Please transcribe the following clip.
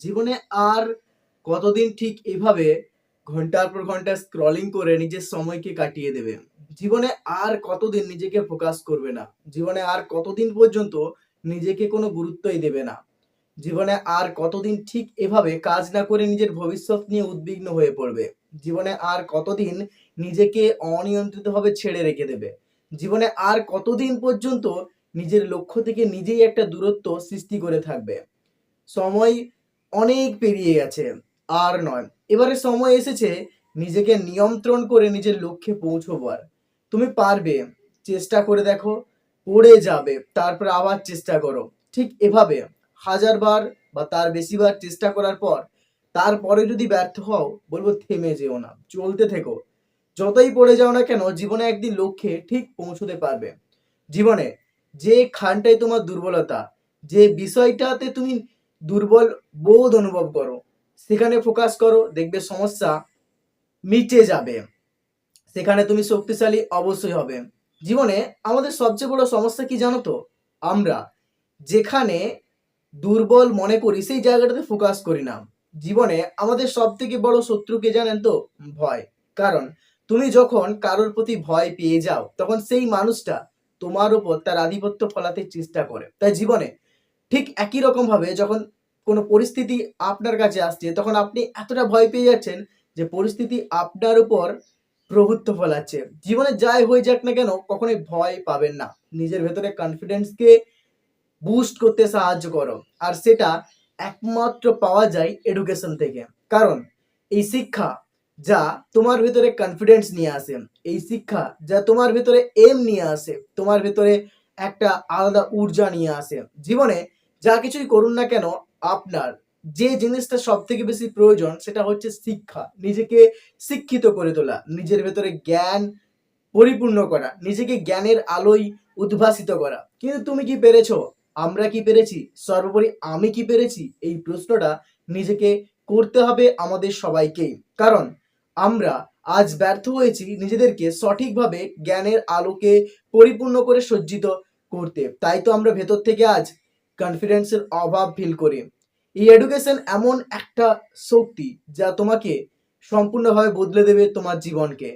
জীবনে আর কতদিন ঠিক এভাবে ঘন্টার পর ঘন্টা স্ক্রলিং করে নিজের সময়কে কাটিয়ে দেবে? জীবনে আর কতদিন নিজেকে ফোকাস করবে না? জীবনে আর কতদিন পর্যন্ত নিজেকে কোনো গুরুত্বই দেবে না? জীবনে আর কতদিন ঠিক এভাবে কাজ না করে নিজের ভবিষ্যৎ নিয়ে উদ্বিগ্ন হয়ে পড়বে? জীবনে আর কতদিন নিজেকে অনিয়ন্ত্রিতভাবে ছেড়ে রেখে দেবে? জীবনে আর কতদিন পর্যন্ত নিজের লক্ষ্য থেকে নিজেই একটা দূরত্ব সৃষ্টি করে থাকবে? সময় অনেক পেরিয়ে গেছে, আর নয়। এবারে সময় এসেছে নিজেকে নিয়ন্ত্রণ করে নিজের লক্ষ্যে পৌঁছবার। তুমি পারবে, চেষ্টা করে দেখো, পড়ে যাবে, তারপর আবার চেষ্টা করো। ঠিক এভাবে হাজারবার বা তার বেশিবার চেষ্টা করার পর তারপরে যদি ব্যর্থ হও, বলবো থেমে যেও না, চলতে থেকো। যতই পড়ে যাও না কেন, জীবনে একদিন লক্ষ্যে ঠিক পৌঁছতে পারবে। জীবনে যে খানটাই তোমার দুর্বলতা, যে বিষয়টাতে তুমি দুর্বল বোধ অনুভব করো, সেখানে ফোকাস করো, দেখবে সমস্যা মিটে যাবে। সেখানে তুমি শক্তিশালী অবশ্যই হবে। জীবনে আমাদের সবচেয়ে বড় সমস্যা কি জানো তো? আমরা যেখানে দুর্বল মনে করি সেই জায়গাটাতে ফোকাস করি না। জীবনে আমাদের সব থেকে বড় শত্রু কে জানেন তো? ভয়। কারণ তুমি যখন কারোর প্রতি ভয় পেয়ে যাও, তখন সেই মানুষটা তোমার উপর তার আধিপত্য ফলাতে চেষ্টা করে। তাই জীবনে ঠিক একই রকম ভাবে যখন কোনো পরিস্থিতি আপনার কাছে আসছে, তখন আপনি এতটা ভয় পেয়ে যাচ্ছেন যে পরিস্থিতি আপনার উপর প্রভুত্ব ফলাচ্ছে। জীবনে যাই হয়ে যাক না কেন, কখনোই ভয় পাবেন না। নিজের ভেতরে কনফিডেন্সকে বুস্ট করতে সাহায্য করো, আর সেটা একমাত্র পাওয়া যায় এডুকেশন থেকে। কারণ এই শিক্ষা যা তোমার ভেতরে কনফিডেন্স নিয়ে আসে, এই শিক্ষা যা তোমার ভেতরে এম নিয়ে আসে, তোমার ভেতরে একটা আলাদা ঊর্জা নিয়ে আসে। জীবনে যা কিছুই করুন না কেন, আপনার যে জিনিসটা সব থেকে বেশি প্রয়োজন সেটা হচ্ছে শিক্ষা। নিজেকে শিক্ষিত করে তোলা, নিজের ভেতরে জ্ঞান পরিপূর্ণ করা, নিজেকে জ্ঞানের আলোয় উদ্ভাসিত করা। কিন্তু তুমি কি পেরেছো? আমরা কি পেরেছি? সর্বোপরি আমি কি পেরেছি? এই প্রশ্নটা নিজেকে করতে হবে আমাদের সবাইকেই। কারণ আমরা আজ ব্যর্থ হয়েছি নিজেদেরকে সঠিকভাবে জ্ঞানের আলোকে পরিপূর্ণ করে সজ্জিত করতে। তাই তো আমরা ভেতর থেকে আজ কনফিডেন্সের অভাব ফিল করি। এই এডুকেশন এমন একটা শক্তি যা তোমাকে সম্পূর্ণভাবে বদলে দেবে তোমার জীবনকে।